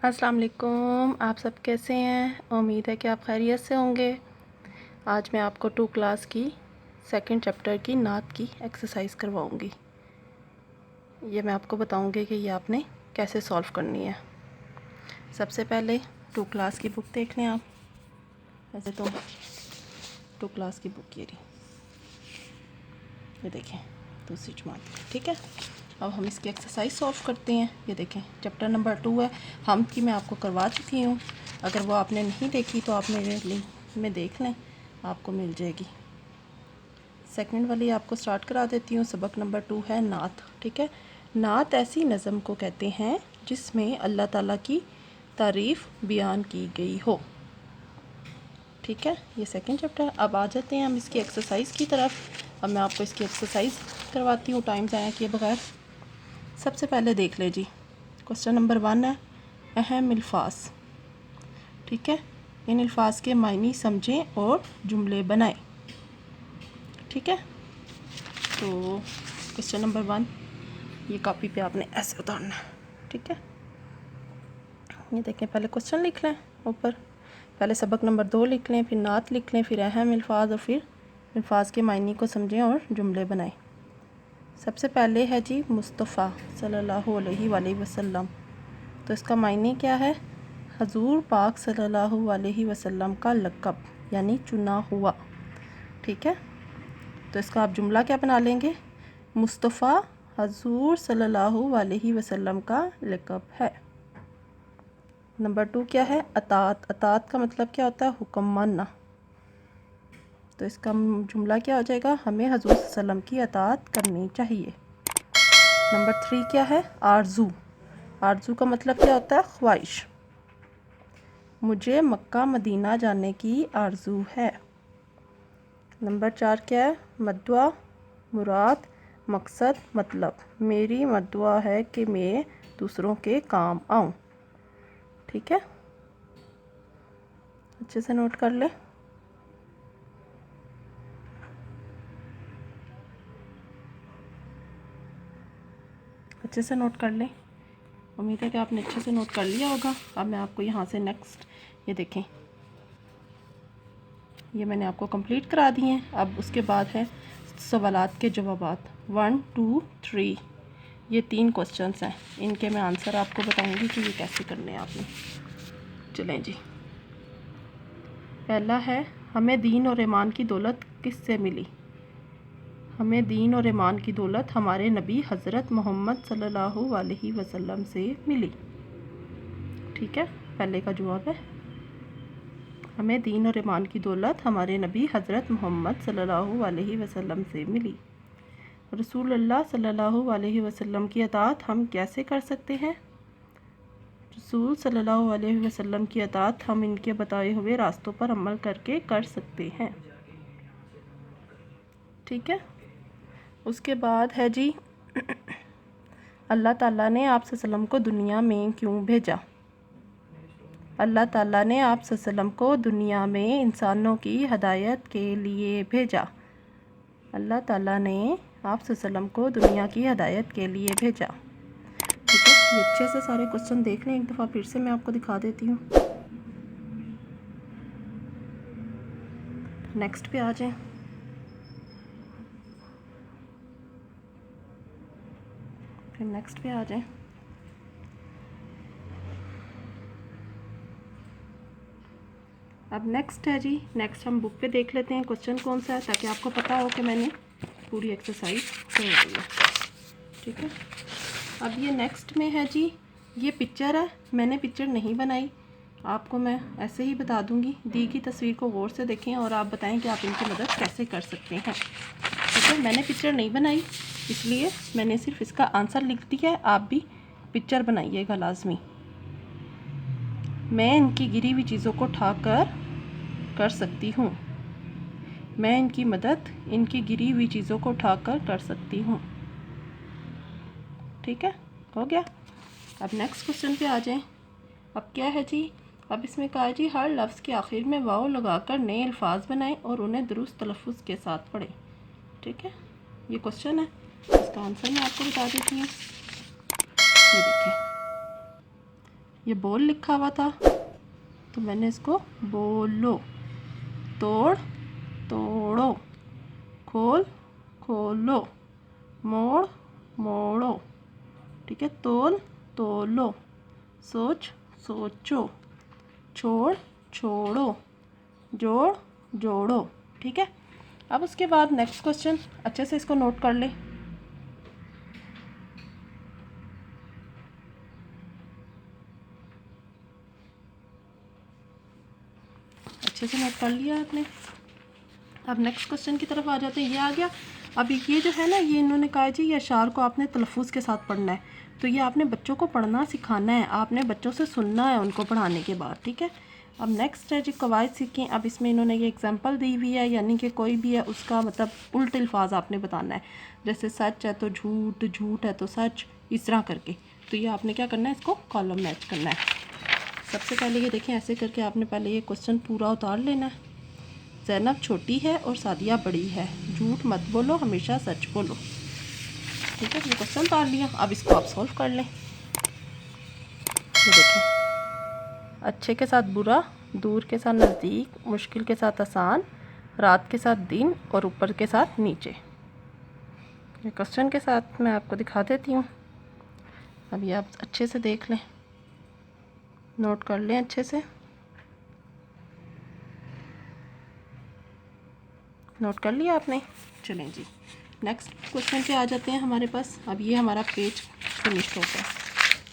अस्सलाम वालेकुम। आप सब कैसे हैं? उम्मीद है कि आप खैरियत से होंगे। आज मैं आपको 2 क्लास की सेकंड चैप्टर की नात की एक्सरसाइज करवाऊंगी। ये मैं आपको बताऊंगी कि ये आपने कैसे सॉल्व करनी है। सबसे पहले 2 क्लास की बुक देख लें आप। वैसे तो 2 क्लास की बुक ये देखें, दूसरी जमात की। ठीक है, अब हम इसकी एक्सरसाइज सॉल्व करते हैं। ये देखें, चैप्टर नंबर 2 है। हम की मैं आपको करवा चुकी हूँ। अगर वो आपने नहीं देखी तो आप मेरे लिंक में देख लें, आपको मिल जाएगी। सेकंड वाली आपको स्टार्ट करा देती हूँ। सबक नंबर 2 है नात। ठीक है, नात ऐसी नज़म को कहते हैं जिसमें अल्लाह ताला की तारीफ़ बयान की गई हो। ठीक है, ये सेकंड चैप्टर। अब आ जाते हैं हम इसकी एक्सरसाइज की तरफ। अब मैं आपको इसकी एक्सरसाइज करवाती हूँ टाइम ज़ाया किए बगैर। सबसे पहले देख ले जी, क्वेश्चन नंबर 1 है अहम अल्फाज। ठीक है, इन अल्फाज के मायने समझें और जुमले बनाएं। ठीक है, तो क्वेश्चन नंबर 1 ये कॉपी पे आपने ऐसे उतारना है। ठीक है, ये देखें, पहले क्वेश्चन लिख लें ऊपर, पहले सबक नंबर 2 लिख लें, फिर नात लिख लें, फिर अहम अल्फाज और फिर अल्फाज के मायने को समझें और जुमले बनाएं। सबसे पहले है जी मुस्तफ़ा सल्लल्लाहु अलैहि वसल्लम। तो इसका मायने क्या है? हजूर पाक सल्लल्लाहु अलैहि वसल्लम का लक़ब यानी चुना हुआ। ठीक है, तो इसका आप जुमला क्या बना लेंगे? मुस्तफ़ा हजूर सल्लल्लाहु अलैहि वसल्लम का लक़ब है। नंबर 2 क्या है? अतात। अतात का मतलब क्या होता है? हुक्म मानना। तो इसका जुमला क्या हो जाएगा? हमें हजूर सल्लम की अतात करनी चाहिए। नंबर 3 क्या है? आरजू। आरजू का मतलब क्या होता है? ख्वाहिश। मुझे मक्का मदीना जाने की आरजू है। नंबर 4 क्या है? मदवा, मुराद, मकसद, मतलब। मेरी मदवा है कि मैं दूसरों के काम आऊँ। ठीक है, अच्छे से नोट कर ले। अच्छे से नोट कर लें। उम्मीद है कि आपने अच्छे से नोट कर लिया होगा। अब मैं आपको यहाँ से नेक्स्ट, ये देखें, ये मैंने आपको कंप्लीट करा दिए हैं। अब उसके बाद है सवालात के जवाबात 1 2 3। ये 3 क्वेश्चंस हैं, इनके मैं आंसर आपको बताऊंगी कि ये कैसे करने हैं आपने। चलें जी, पहला है हमें दीन और ईमान की दौलत किससे मिली? हमें दीन और ईमान की दौलत हमारे नबी हज़रत मोहम्मद सल्लल्लाहु अलैहि वसल्लम से मिली। ठीक है, पहले का जवाब है हमें दीन और ईमान की दौलत हमारे नबी हज़रत मोहम्मद सल्लल्लाहु अलैहि वसल्लम से मिली। रसूलुल्लाह सल्लल्लाहु अलैहि वसल्लम की अतात हम कैसे कर सकते हैं? रसूल सल्लल्लाहु अलैहि वसल्लम की अतात हम इनके बताए हुए रास्तों पर अमल करके कर सकते हैं। ठीक है, उसके बाद है जी अल्लाह ताला ने आप सल्लम को दुनिया में क्यों भेजा? अल्लाह ताला ने आप सल्लम को दुनिया में इंसानों की हदायत के लिए भेजा। अल्लाह ताला ने आप सल्लम को दुनिया की हदायत के लिए भेजा। ठीक है, ये अच्छे से सारे क्वेश्चन देख लें एक दफ़ा, फिर से मैं आपको दिखा देती हूँ। नेक्स्ट पे आ जाएं। फिर नेक्स्ट पे आ जाएं। अब नेक्स्ट है जी, नेक्स्ट हम बुक पे देख लेते हैं क्वेश्चन कौन सा है, ताकि आपको पता हो कि मैंने पूरी एक्सरसाइज करवाई है। ठीक है, अब ये नेक्स्ट में है जी, ये पिक्चर है, मैंने पिक्चर नहीं बनाई, आपको मैं ऐसे ही बता दूंगी। दी की तस्वीर को गौर से देखें और आप बताएं कि आप इनकी मदद कैसे कर सकते हैं। ठीक है, मैंने पिक्चर नहीं बनाई, इसलिए मैंने सिर्फ इसका आंसर लिख दिया है। आप भी पिक्चर बनाइएगा लाजमी। मैं इनकी गिरी हुई चीज़ों को उठाकर कर सकती हूँ। मैं इनकी मदद इनकी गिरी हुई चीज़ों को उठाकर कर सकती हूँ। ठीक है, हो गया। अब नेक्स्ट क्वेश्चन पे आ जाएं। अब क्या है जी, अब इसमें कहा है जी हर लफ्ज़ के आखिर में वाव लगाकर नए अल्फाज बनाएं और उन्हें दुरुस्त तलफ़ुज़ के साथ पढ़ें। ठीक है, ये क्वेश्चन है, इसका आंसर मैं आपको बता देती हूँ। ये देखिए, ये बोल लिखा हुआ था तो मैंने इसको बोलो। तोड़ तोड़ो, खोल खोलो, मोड़ मोड़ो, ठीक है। तोल तोलो, सोच सोचो, छोड़ छोड़ो, जोड़ जोड़ो, ठीक है। अब उसके बाद नेक्स्ट क्वेश्चन, अच्छे से इसको नोट कर ले। अच्छे से नोट कर लिया आपने। अब नेक्स्ट क्वेश्चन की तरफ आ जाते हैं। ये आ गया। अभी ये जो है ना, ये इन्होंने कहा जी ये अशार को आपने तलफ़ुज़ के साथ पढ़ना है। तो ये आपने बच्चों को पढ़ना सिखाना है, आपने बच्चों से सुनना है उनको पढ़ाने के बाद, ठीक है। अब नेक्स्ट है जी कवायद सीखें। अब इसमें इन्होंने ये एग्जांपल दी हुई है, यानी कि कोई भी है उसका मतलब उल्टे अल्फाज आपने बताना है। जैसे सच है तो झूठ, झूठ है तो सच, इस तरह करके। तो ये आपने क्या करना है, इसको कॉलम मैच करना है। सबसे पहले ये देखें, ऐसे करके आपने पहले ये क्वेश्चन पूरा उतार लेना है। ज़ैनब छोटी है और सादिया बड़ी है, झूठ मत बोलो, हमेशा सच बोलो, ठीक है। ये क्वेश्चन उतार लिया। अब इसको आप सॉल्व कर लें। ये देखें, अच्छे के साथ बुरा, दूर के साथ नज़दीक, मुश्किल के साथ आसान, रात के साथ दिन और ऊपर के साथ नीचे। ये क्वेश्चन के साथ मैं आपको दिखा देती हूँ। अब ये आप अच्छे से देख लें, नोट कर लें अच्छे से। नोट कर लिया आपने। चलें जी, नेक्स्ट क्वेश्चन पे आ जाते हैं हमारे पास। अब ये हमारा पेज फिनिश होता है।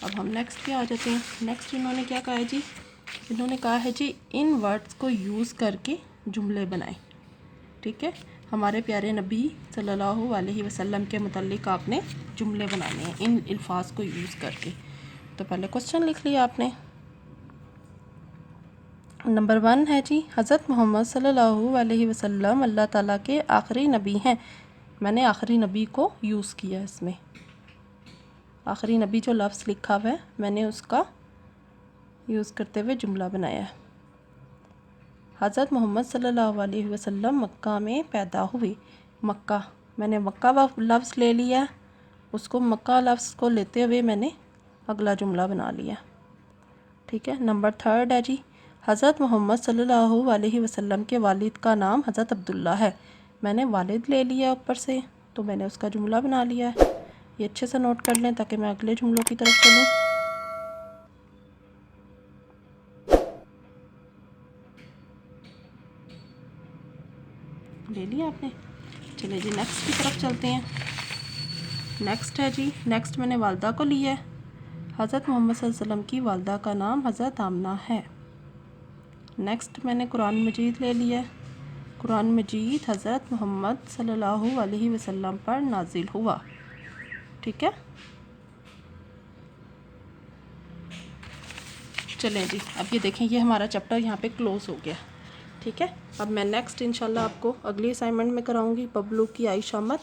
अब हम नेक्स्ट पे आ जाते हैं। नेक्स्ट इन्होंने क्या कहा है जी, इन्होंने कहा है जी इन वर्ड्स को यूज़ करके जुमले बनाएं, ठीक है। हमारे प्यारे नबी सल्लल्लाहु अलैहि वसल्लम के मुताल्लिक आपने जुमले बनाने हैं इन अल्फाज को यूज़ करके। तो पहले क्वेश्चन लिख लिया आपने। नंबर 1 है जी, हज़रत मोहम्मद सल्लल्लाहु अलैहि वसल्लम अल्लाह ताला के आखिरी नबी हैं। मैंने आखिरी नबी को यूज़ किया इसमें। आखिरी नबी जो लफ्ज़ लिखा हुआ है मैंने उसका यूज़ करते हुए जुमला बनाया है। हज़रत मोहम्मद सल्लल्लाहु अलैहि वसल्लम मक्का में पैदा हुए। मक्का, मैंने मक्का लफ्ज़ ले लिया, उसको मक्का लफ्ज़ को लेते हुए मैंने अगला जुमला बना लिया, ठीक है। नंबर 3 है जी, हज़रत मोहम्मद सल्लल्लाहु अलैहि वसल्लम के वालिद का नाम हज़रत अब्दुल्ला है। मैंने वालिद ले लिया ऊपर से, तो मैंने उसका जुमला बना लिया है। ये अच्छे से नोट कर लें ताकि मैं अगले जुमलों की तरफ चलूँ। ले लिया आपने। चलिए जी नेक्स्ट की तरफ चलते हैं। नेक्स्ट है जी, नेक्स्ट मैंने वालदा को लिया है। हज़रत मोहम्मद सल्लल्लाहु अलैहि वसल्लम की वालदा का नाम हज़रत आमना है। नेक्स्ट मैंने कुरान मजीद ले लिया है। कुरान मजीद हज़रत मोहम्मद सल्लल्लाहु अलैहि वसल्लम पर नाजिल हुआ, ठीक है। चलें जी, अब ये देखें, ये हमारा चैप्टर यहाँ पे क्लोज़ हो गया, ठीक है। अब मैं नेक्स्ट इंशाल्लाह आपको अगली असाइनमेंट में कराऊंगी बबलू की आई शामत,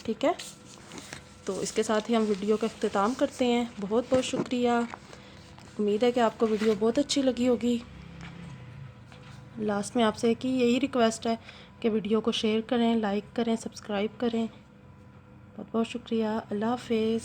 ठीक है। तो इसके साथ ही हम वीडियो का अख्तिताम करते हैं। बहुत बहुत शुक्रिया। उम्मीद है कि आपको वीडियो बहुत अच्छी लगी होगी। लास्ट में आपसे कि यही रिक्वेस्ट है कि वीडियो को शेयर करें, लाइक करें, सब्सक्राइब करें। बहुत बहुत शुक्रिया। अल्लाह हाफ़िज़।